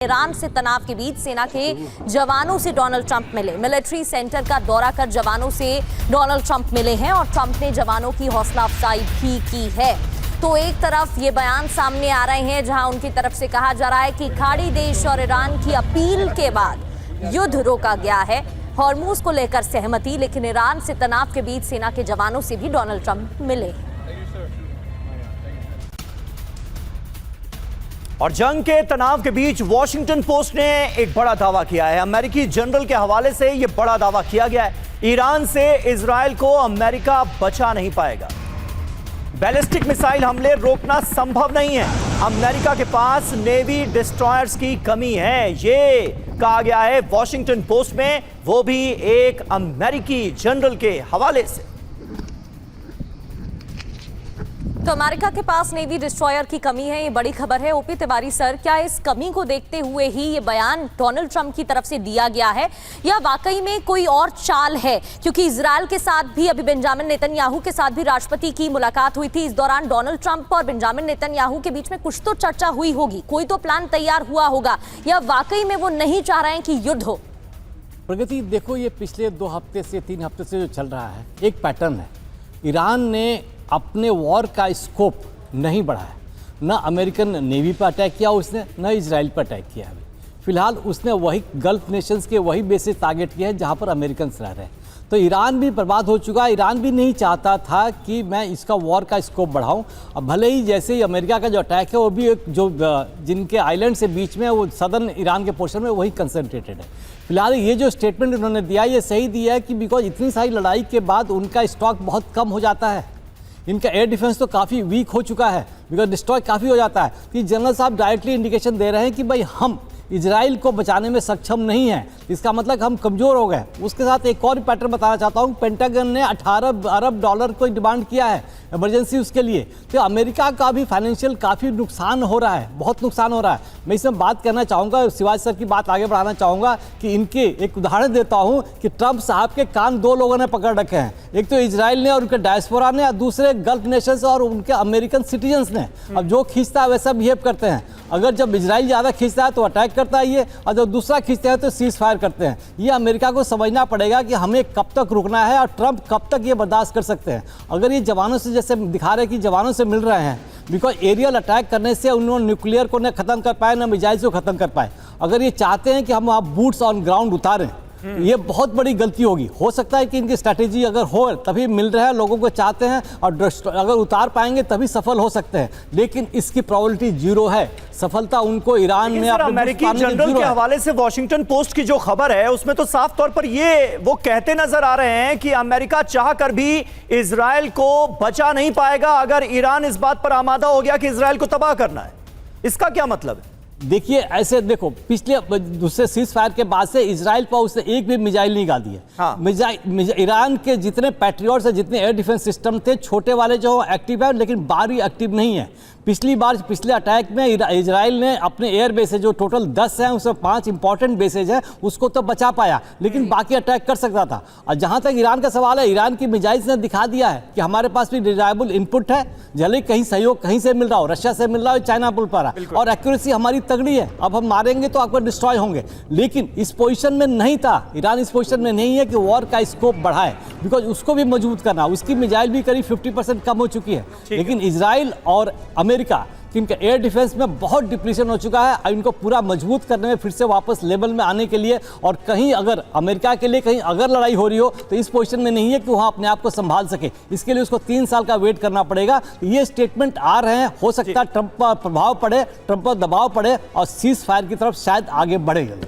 Iran से तनाव के बीच सेना के जवानों से डोनाल्ड ट्रंप मिले। मिलिट्री सेंटर का दौरा कर जवानों से डोनाल्ड ट्रंप मिले हैं और ट्रंप ने जवानों की हौसला अफजाई भी की है। तो एक तरफ ये बयान सामने आ रहे हैं जहां उनकी तरफ से कहा जा रहा है कि खाड़ी देश और ईरान की अपील के बाद युद्ध रोका गया है। हॉर्मूज को लेकर सहमति, लेकिन ईरान से तनाव के बीच सेना के जवानों से भी डोनाल्ड ट्रंप मिले। और जंग के तनाव के बीच वॉशिंगटन पोस्ट ने एक बड़ा दावा किया है। अमेरिकी जनरल के हवाले से यह बड़ा दावा किया गया है, ईरान से इजराइल को अमेरिका बचा नहीं पाएगा। बैलिस्टिक मिसाइल हमले रोकना संभव नहीं है। अमेरिका के पास नेवी डिस्ट्रॉयर्स की कमी है, ये कहा गया है वॉशिंगटन पोस्ट में, वो भी एक अमेरिकी जनरल के हवाले से। तो अमेरिका के पास नेवी डिस्ट्रॉयर की कमी है, ये बड़ी खबर है। ओपी तिवारी सर, क्या इस कमी को देखते हुए ही ये बयान डोनाल्ड ट्रंप की तरफ से दिया गया है या वाकई में कोई और चाल है? क्योंकि इजराइल के साथ भी अभी बेंजामिन नेतन्याहू के साथ भी राष्ट्रपति की मुलाकात हुई थी। इस दौरान डोनाल्ड ट्रंप और बेंजामिन नेतन्याहू के बीच में कुछ तो चर्चा हुई होगी, कोई तो प्लान तैयार हुआ होगा, या वाकई में वो नहीं चाह रहे हैं कि युद्ध हो? प्रगति, देखो, ये पिछले 2 हफ्ते से 3 हफ्ते से जो चल रहा है एक पैटर्न है। ईरान ने अपने वॉर का स्कोप नहीं बढ़ाया, ना अमेरिकन नेवी पर अटैक किया उसने, न इजराइल पर अटैक किया है। फिलहाल उसने वही गल्फ नेशंस के वही बेसिस टारगेट किए हैं जहां पर अमेरिकन रह रहे हैं। तो ईरान भी बर्बाद हो चुका है। ईरान भी नहीं चाहता था कि मैं इसका वॉर का स्कोप बढ़ाऊं। अब भले ही जैसे ही अमेरिका का जो अटैक है वो भी एक जो जिनके आइलैंड से बीच में वो सदर्न ईरान के पोर्शन में वही कंसंट्रेटेड है। फिलहाल ये जो स्टेटमेंट उन्होंने दिया ये सही दिया है कि बिकॉज इतनी सारी लड़ाई के बाद उनका स्टॉक बहुत कम हो जाता है। इनका एयर डिफेंस तो काफ़ी वीक हो चुका है, बिकॉज डिस्ट्रॉय काफ़ी हो जाता है। कि जनरल साहब डायरेक्टली इंडिकेशन दे रहे हैं कि भाई हम इजराइल को बचाने में सक्षम नहीं हैं, इसका मतलब हम कमज़ोर हो गए। उसके साथ एक और पैटर्न बताना चाहता हूँ, पेंटागन ने 18 अरब डॉलर को डिमांड किया है इमरजेंसी उसके लिए। तो अमेरिका का भी फाइनेंशियल काफ़ी नुकसान हो रहा है, बहुत नुकसान हो रहा है। मैं इसमें बात करना चाहूँगा, शिवाजी सर की बात आगे बढ़ाना चाहूँगा कि इनके एक उदाहरण देता हूँ कि ट्रंप साहब के कान 2 लोगों ने पकड़ रखे हैं, एक तो इजराइल ने और उनके डायस्पोरा ने, और दूसरे गल्फ नेशंस और उनके अमेरिकन सिटीजन्स ने। अब जो खींचता है वैसा बिहेव करते हैं। अगर जब इजराइल ज़्यादा खींचता है तो अटैक करता है ये, और जब दूसरा खींचते हैं तो सीज फायर करते हैं। ये अमेरिका को समझना पड़ेगा कि हमें कब तक रुकना है और ट्रंप कब तक ये बर्दाश्त कर सकते हैं। अगर ये जवानों से जैसे दिखा रहे हैं कि जवानों से मिल रहे हैं, बिकॉज एरियल अटैक करने से उन्होंने न्यूक्लियर को न ख़त्म कर पाए, न मिसाइल को ख़त्म कर पाए। अगर ये चाहते हैं कि हम आप बूट्स ऑन ग्राउंड उतारें, ये बहुत बड़ी गलती होगी। हो सकता है कि इनकी स्ट्रैटेजी अगर हो तभी मिल रहा है, लोगों को चाहते हैं, और अगर उतार पाएंगे तभी सफल हो सकते हैं, लेकिन इसकी प्रोबेबिलिटी 0 है। सफलता उनको ईरान में अमेरिकी जनरल के हवाले से वॉशिंगटन पोस्ट की जो खबर है उसमें तो साफ तौर पर ये वो कहते नजर आ रहे हैं कि अमेरिका चाह कर भी इजराइल को बचा नहीं पाएगा अगर ईरान इस बात पर आमादा हो गया कि इजराइल को तबाह करना है। इसका क्या मतलब है? देखिए, ऐसे देखो, पिछले दूसरे सीज फायर के बाद से इजराइल पर उसने एक भी मिसाइल नहीं डाल दिए। हाँ। ईरान के जितने पैट्रियट्स है, जितने एयर डिफेंस सिस्टम थे, छोटे वाले जो एक्टिव है, लेकिन बाहरी एक्टिव नहीं है। पिछली बार पिछले अटैक में इजराइल ने अपने एयर बेसेज जो टोटल 10 हैं उसमें 5 इंपॉर्टेंट बेसेज हैं, उसको तो बचा पाया, लेकिन बाकी अटैक कर सकता था। और जहां तक ईरान का सवाल है, ईरान की मिसाइल्स ने दिखा दिया है कि हमारे पास भी रिलायबल इनपुट है। जल्दी कहीं सहयोग कहीं से मिल रहा हो, रशिया से मिल रहा हो, चाइना पुल पर, और एक्यूरेसी हमारी तगड़ी है। अब हम मारेंगे तो आपको डिस्ट्रॉय होंगे, लेकिन इस पोजीशन में नहीं था। ईरान इस पोजीशन में नहीं है कि वॉर का स्कोप बढ़ाए, बिकॉज उसको भी मजबूत करना। उसकी मिसाइल भी करीब 50% कम हो चुकी है, लेकिन इजराइल और अमेरिका इनका एयर डिफेंस में बहुत डिप्लीशन हो चुका है। और इनको पूरा मजबूत करने में, फिर से वापस लेवल में आने के लिए, और कहीं अगर अमेरिका के लिए कहीं अगर लड़ाई हो रही हो तो इस पोजीशन में नहीं है कि वहाँ अपने आप को संभाल सके। इसके लिए उसको 3 साल का वेट करना पड़ेगा। ये स्टेटमेंट आ रहे हैं, हो सकता है ट्रंप पर प्रभाव पड़े, ट्रंप पर दबाव पड़े और सीज फायर की तरफ शायद आगे बढ़ेगा।